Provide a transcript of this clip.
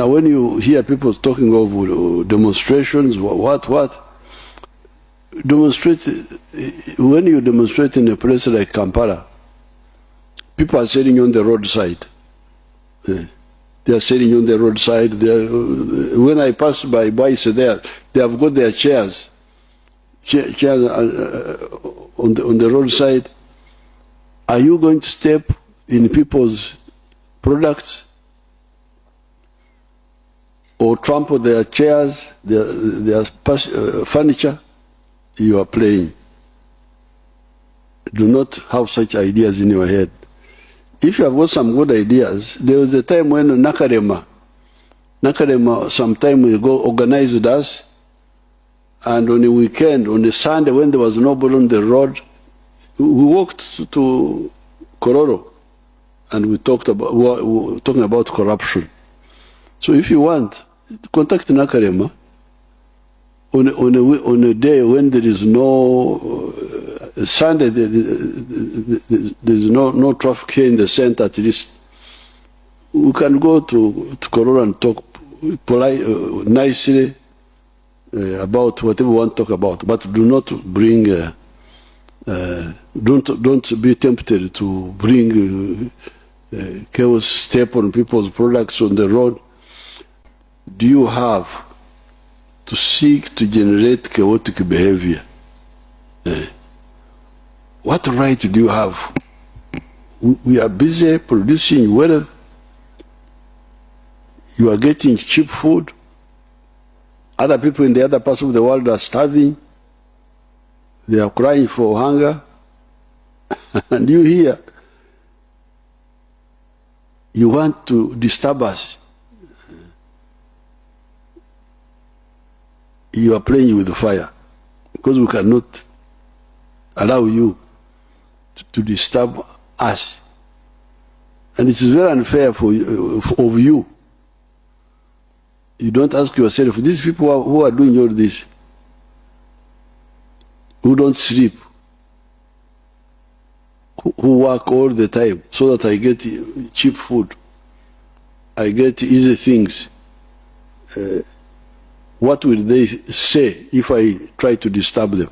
Now, when you hear people talking of demonstrations, demonstrate, when you demonstrate in a place like Kampala, people are sitting on the roadside. They are sitting on the roadside. When I pass by boys there, they have got their chairs on the roadside. Are you going to step in people's products or trample their chairs, their furniture? You are playing. Do not have such ideas in your head. If you have got some good ideas, there was a time when Nakarema some time ago organized us, and on a weekend, on a Sunday when there was nobody on the road, we walked to Kororo and we were talking about corruption. So if you want, contact Nakarema on a day when there is no Sunday, there's no traffic here in the center. At least we can go to Kororo and talk nicely about whatever we want to talk about, but do not bring. Don't be tempted to bring chaos, step on people's products on the road. Do you have to seek to generate chaotic behavior? What right do you have? We are busy producing wealth. You are getting cheap food. Other people in the other parts of the world are starving. They are crying for hunger. And you here, you want to disturb us. You are playing with fire because we cannot allow you to disturb us. And it is very unfair of you. You don't ask yourself, these people who are doing all this, who don't sleep, who work all the time so that I get cheap food, I get easy things. What will they say if I try to disturb them?